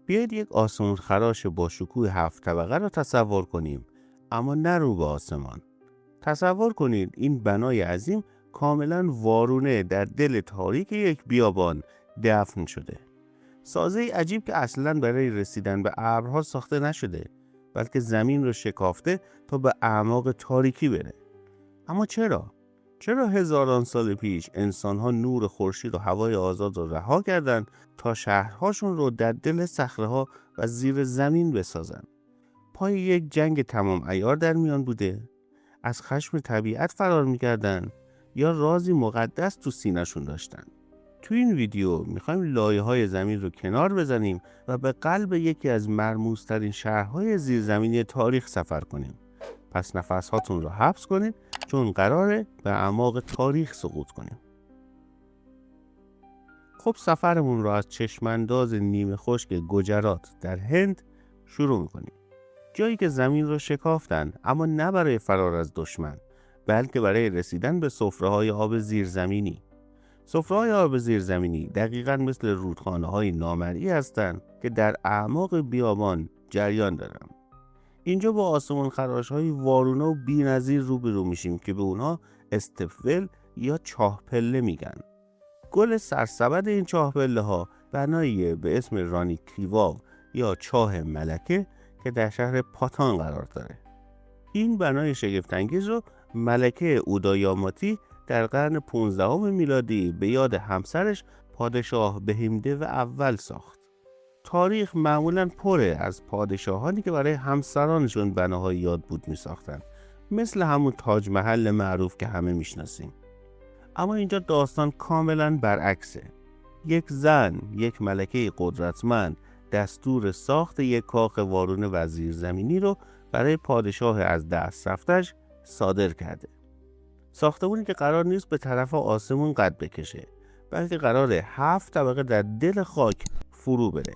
بیایید یک آسمون خراش با شکوه 7 طبقه را تصور کنیم، اما نه رو به آسمان. تصور کنید این بنای عظیم کاملا وارونه در دل تاریک یک بیابان دفن شده. سازه عجیب که اصلاً برای رسیدن به ابرها ساخته نشده، بلکه زمین رو شکافته تا به اعماق تاریکی بره. اما چرا هزاران سال پیش انسان‌ها نور خورشید و هوای آزاد رو رها کردند تا شهرهاشون رو در دل صخره‌ها و زیر زمین بسازن؟ پای یک جنگ تمام عیار در میان بوده؟ از خشم طبیعت فرار می‌کردن یا رازی مقدس تو سینه‌شون داشتن؟ تو این ویدیو میخوایم لایه‌های زمین رو کنار بزنیم و به قلب یکی از مرموزترین شهرهای زیرزمینی تاریخ سفر کنیم. پس نفس هاتون رو حبس کنید چون قراره به اعماق تاریخ سقوط کنیم. خب سفرمون رو از چشمانداز نیمه خشک گجرات در هند شروع میکنیم. جایی که زمین رو شکافتن، اما نه برای فرار از دشمن، بلکه برای رسیدن به سفره‌های آب زیرزمینی. سفره‌های آب زیرزمینی دقیقاً مثل رودخانه‌های نامرئی هستند که در اعماق بیابان جریان دارن. اینجا با آسمان خراش‌های وارونه و بی‌نظیر روبرو میشیم که به اونها استپول یا چاه پله میگن. گل سرسبد این چاه پله ها بنایی به اسم رانی کی واو یا چاه ملکه که در شهر پاتان قرار داره. این بنای شگفت‌انگیز رو ملکه اودایاماتی در قرن 15 میلادی به یاد همسرش پادشاه بهیمدو اول ساخت. تاریخ معمولاً پره از پادشاهانی که برای همسرانشون بناهای یاد بود می ساختن، مثل همون تاج محل معروف که همه میشناسیم. اما اینجا داستان کاملاً برعکسه. یک زن، یک ملکه قدرتمند، دستور ساخت یک کاخ وارونه و زیرزمینی رو برای پادشاه از دست رفتش صادر کرده. ساختمونی که قرار نیست به طرف آسمون قد بکشه، بلکه قراره 7 طبقه در دل خاک فرو بره.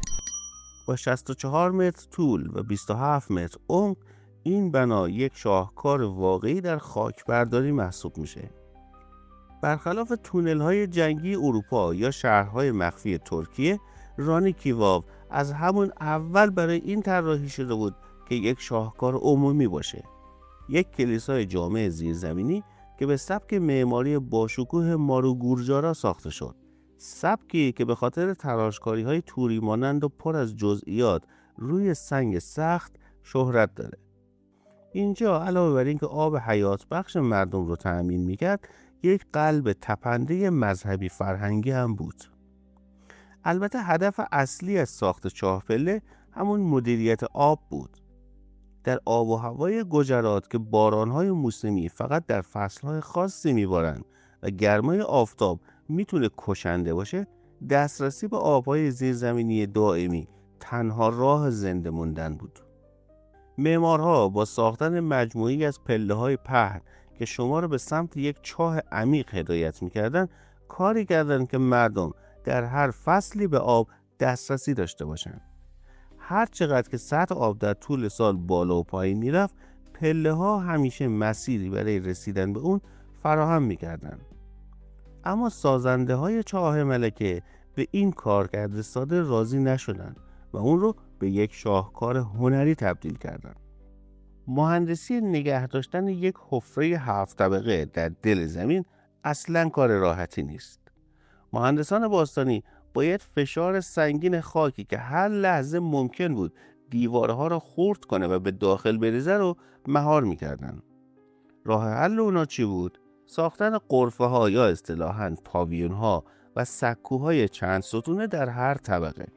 با 64 متر طول و 27 متر عمق، این بنا یک شاهکار واقعی در خاک برداری محسوب میشه. برخلاف تونل‌های جنگی اروپا یا شهرهای مخفی ترکیه، رانی کی واو از همون اول برای این طراحی شده بود که یک شاهکار عمومی باشه. یک کلیسای جامع زیرزمینی که به سبک معماری باشکوه ماروگورجارا ساخته شد. سبکی که به خاطر تراشکاری‌های توری مانند و پر از جزئیات روی سنگ سخت شهرت داره. اینجا علاوه بر اینکه آب حیات بخش مردم رو تأمین می‌کرد، یک قلب تپنده مذهبی فرهنگی هم بود. البته هدف اصلی از ساخت چاه پله همون مدیریت آب بود. در آب و هوای گجرات که بارانهای موسمی فقط در فصلهای خاصی میبارن و گرمای آفتاب میتونه کشنده باشه، دسترسی به آبهای زیرزمینی دائمی تنها راه زنده موندن بود. معمارها با ساختن مجموعی از پله‌های پهن که شما را به سمت یک چاه عمیق هدایت میکردن، کاری کردن که مردم در هر فصلی به آب دسترسی داشته باشند. هر چقدر که سطح آب در طول سال بالا و پایین میرفت، پله ها همیشه مسیری برای رسیدن به اون فراهم میکردن. اما سازنده های چاه ملکه به این کارکرد ساده راضی نشدن و اون رو به یک شاهکار هنری تبدیل کردن. مهندسی نگه داشتن یک حفره 7 طبقه در دل زمین اصلاً کار راحتی نیست. مهندسان باستانی باید فشار سنگین خاکی که هر لحظه ممکن بود دیوارها را خرد کنه و به داخل بریزه رو مهار میکردن. راه حل اونا چی بود؟ ساختن غرفه ها یا اصطلاحاً پاویون ها و سکوهای چند ستونه در هر طبقه.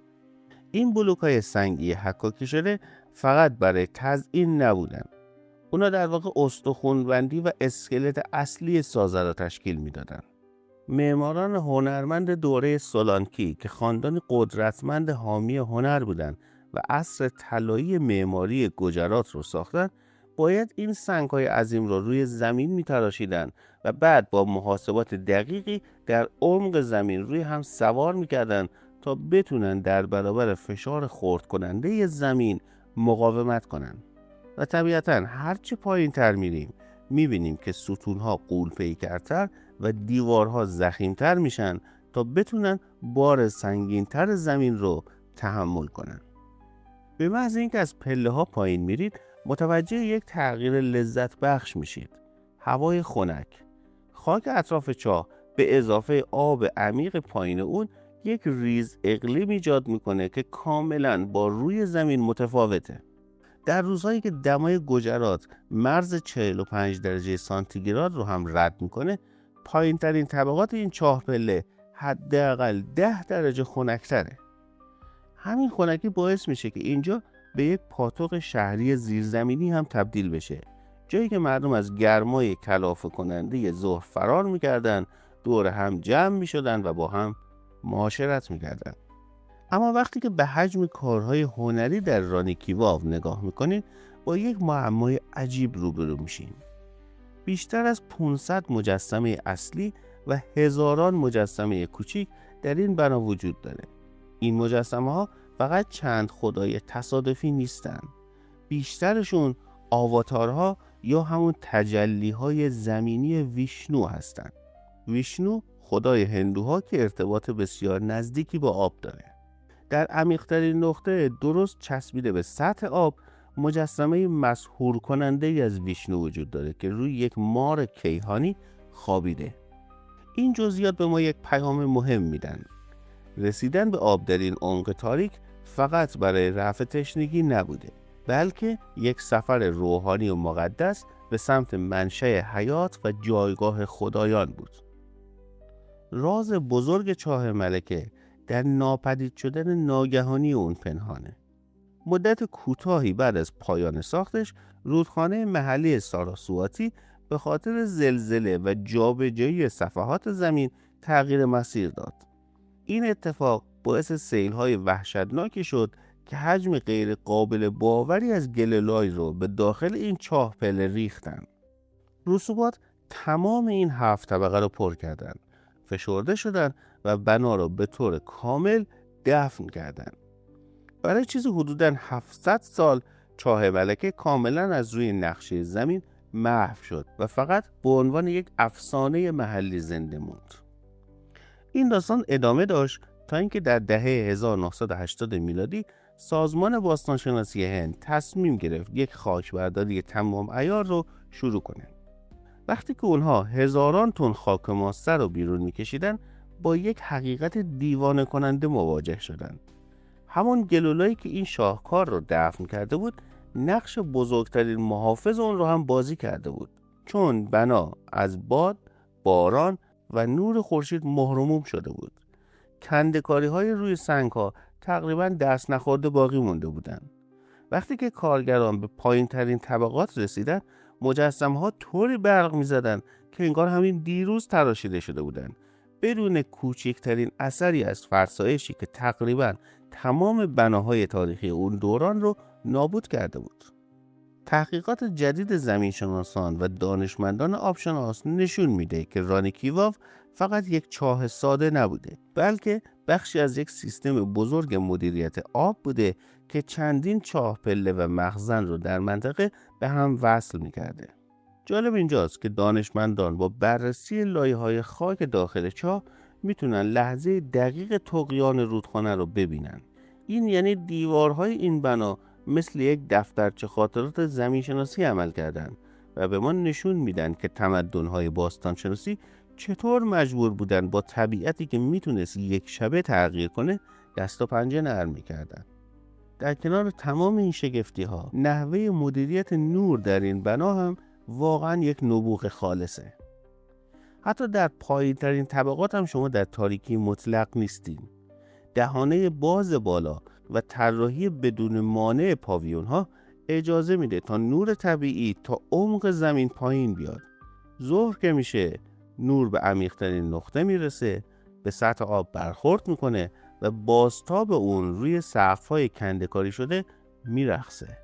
این بلوک های سنگی حکاکی شده فقط برای تزیین نبودن. اونا در واقع استخوان‌بندی و اسکلت اصلی سازه را تشکیل میدادن. معماران هنرمند دوره سولانکی که خاندانی قدرتمند حامی هنر بودند و عصر طلایی معماری گجرات رو ساختن، باید این سنگ‌های عظیم رو روی زمین می‌تراشیدن و بعد با محاسبات دقیقی در عمق زمین روی هم سوار می‌کردن تا بتونن در برابر فشار خرد کننده زمین مقاومت کنن. و طبیعتاً هرچه پایین تر میریم میبینیم که ستونها غول‌پیکرتر و دیوارها ضخیم‌تر میشن تا بتونن بار سنگین‌تر زمین رو تحمل کنن. به محض اینکه از پله ها پایین میرید متوجه یک تغییر لذت بخش میشید. هوای خنک، خاک اطراف چاه به اضافه آب عمیق پایین اون یک ریز اقلیم ایجاد میکنه که کاملا با روی زمین متفاوته. در روزهایی که دمای گجرات مرز 45 درجه سانتیگراد رو هم رد میکنه، پایین ترین طبقات این چاه پله حداقل 10 درجه خنک‌تره. همین خنکی باعث میشه که اینجا به یک پاتوق شهری زیرزمینی هم تبدیل بشه، جایی که مردم از گرمای کلافه کننده ظهر فرار میکردن، دور هم جمع میشدن و با هم معاشرت میکردن. اما وقتی که به حجم کارهای هنری در رانی کیواو نگاه میکنید با یک معمای عجیب روبرو میشین. بیشتر از 500 مجسمه اصلی و هزاران مجسمه کوچیک در این بنا وجود داره. این مجسمه ها فقط چند خدای تصادفی نیستن. بیشترشون آواتارها یا همون تجلیهای زمینی ویشنو هستن. ویشنو خدای هندوها که ارتباط بسیار نزدیکی با آب داره. در عمیق‌ترین نقطه درست چسبیده به سطح آب مجسمه مسحور کننده ای از ویشنو وجود داره که روی یک مار کیهانی خوابیده. این جزئیات به ما یک پیام مهم میدن. رسیدن به آب در این عمق تاریک فقط برای رفع تشنگی نبوده، بلکه یک سفر روحانی و مقدس به سمت منشأ حیات و جایگاه خدایان بود. راز بزرگ چاه ملکه در ناپدید شدن ناگهانی اون پنهانه. مدت کوتاهی بعد از پایان ساختش، رودخانه محلی ساراسواتی به خاطر زلزله و جابجایی صفحات زمین تغییر مسیر داد. این اتفاق باعث سیل‌های وحشتناکی شد که حجم غیر قابل باوری از گله‌لای رو به داخل این چاه پله ریختن. رسوبات تمام این 7 طبقه رو پر کردن، فشرده شدن و بنا رو به طور کامل دفن کردن. برای چیزی حدوداً 700 سال چاه ملکه کاملا از روی نقشه زمین محو شد و فقط به عنوان یک افسانه محلی زنده موند. این داستان ادامه داشت تا اینکه در دهه 1980 میلادی سازمان باستانشناسی هند تصمیم گرفت یک خاکبرداری تمام عیار رو شروع کنه. وقتی که اونها هزاران تن خاک ماسه رو بیرون میکشیدن با یک حقیقت دیوانه کننده مواجه شدن. همون گلولایی که این شاهکار رو دفن کرده بود نقش بزرگترین محافظ اون رو هم بازی کرده بود، چون بنا از باد، باران و نور خورشید مهرموم شده بود. کنده‌کاری های روی سنگ ها تقریبا دست نخورده باقی مونده بودن. وقتی که کارگران به پایین ترین طبقات رسیدن، مجسمه ها طوری برق می زدن که انگار همین دیروز تراشیده شده بودن، بدون کوچکترین اثری از فرسایشی که تقریبا تمام بناهای تاریخی اون دوران رو نابود کرده بود. تحقیقات جدید زمینشناسان و دانشمندان آبشناس نشون میده که رانی کیواو فقط یک چاه ساده نبوده، بلکه بخشی از یک سیستم بزرگ مدیریت آب بوده که چندین چاه پله و مخزن رو در منطقه به هم وصل میکرده. جالب اینجاست که دانشمندان با بررسی لایه‌های خاک داخل چاه میتونن لحظه دقیق طغیان رودخانه رو ببینن. این یعنی دیوارهای این بنا مثل یک دفترچه خاطرات زمینشناسی عمل کردن و به ما نشون میدن که تمدن‌های باستانشناسی چطور مجبور بودن با طبیعتی که میتونست یک شبه تغییر کنه دست و پنجه نرم میکردن. در کنار تمام این شگفتی‌ها، نحوه مدیریت نور در این بنا هم واقعا یک نبوغ خالصه. حتی در پایین‌ترین طبقات هم شما در تاریکی مطلق نیستین. دهانه باز بالا و طراحی بدون مانع پاویون ها اجازه میده تا نور طبیعی تا عمق زمین پایین بیاد. ظهر که میشه نور به عمیق‌ترین نقطه میرسه، به سطح آب برخورد میکنه و بازتاب اون روی سقف‌های کنده‌کاری شده میرقصه.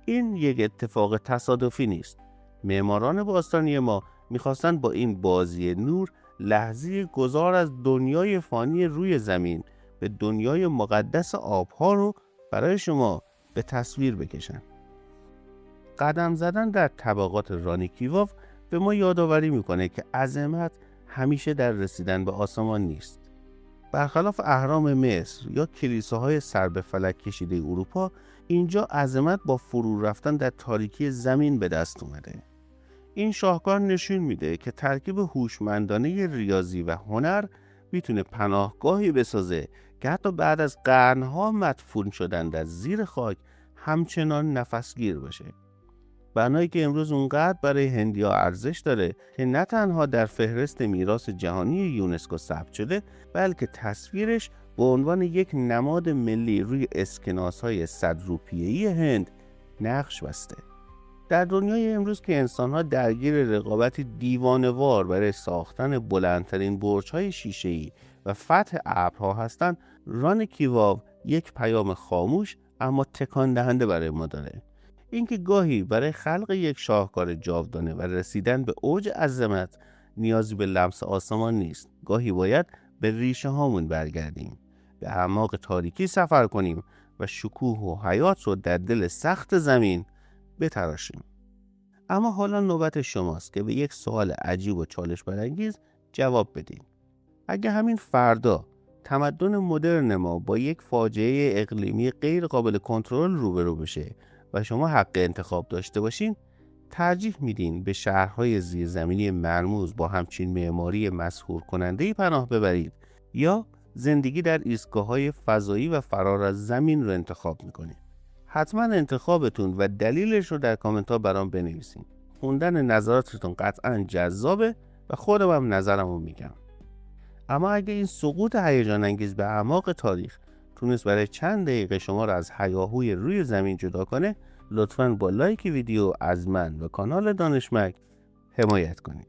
این یک اتفاق تصادفی نیست. معماران باستانی ما میخواستن با این بازی نور لحظه گذار از دنیای فانی روی زمین به دنیای مقدس آبها رو برای شما به تصویر بکشن. قدم زدن در طبقات رانی کیواو به ما یادآوری میکنه که عظمت همیشه در رسیدن به آسمان نیست. برخلاف اهرام مصر یا کلیساهای سر به فلک کشیده اروپا، اینجا عظمت با فرو رفتن در تاریکی زمین به دست اومده. این شاهکار نشون میده که ترکیب هوشمندانه ریاضی و هنر میتونه پناهگاهی بسازه که حتی بعد از قرنها مدفون شدن در زیر خاک همچنان نفسگیر باشه. بنایی که امروز اونقدر برای هندیا ارزش داره که نه تنها در فهرست میراث جهانی یونسکو ثبت شده، بلکه تصویرش به عنوان یک نماد ملی روی اسکناس‌های 100 روپیه‌ای هند نقش بسته. در دنیای امروز که انسان‌ها درگیر رقابتی دیوانه‌وار برای ساختن بلندترین برج‌های شیشه‌ای و فتح ابرها هستند، ران کیواو یک پیام خاموش اما تکان دهنده برای ما داره. اینکه گاهی برای خلق یک شاهکار جاودانه و رسیدن به اوج عظمت نیازی به لمس آسمان نیست. گاهی باید به ریشه هامون برگردیم، به اعماق تاریکی سفر کنیم و شکوه و حیات رو در دل سخت زمین بتراشیم. اما حالا نوبت شماست که به یک سوال عجیب و چالش برانگیز جواب بدین. اگه همین فردا تمدن مدرن ما با یک فاجعه اقلیمی غیر قابل کنترل روبرو بشه و شما حق انتخاب داشته باشین، ترجیح میدین به شهرهای زیرزمینی مرموز با همچین معماری مسحور کننده‌ای پناه ببرید یا زندگی در ایستگاه‌های فضایی و فرار از زمین رو انتخاب میکنید؟ حتما انتخابتون و دلیلش رو در کامنت ها برام بنویسین. خوندن نظراتتون قطعا جذابه و خودم هم نظرمو میگم. اما اگه این سقوط هیجان انگیز به اعماق تاریخ تونست برای چند دقیقه شما رو از هیاهوی روی زمین جدا کنه، لطفاً با لایک ویدیو از من و کانال دانشمک حمایت کنید.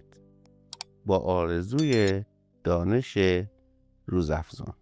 با آرزوی دانش روزافزون.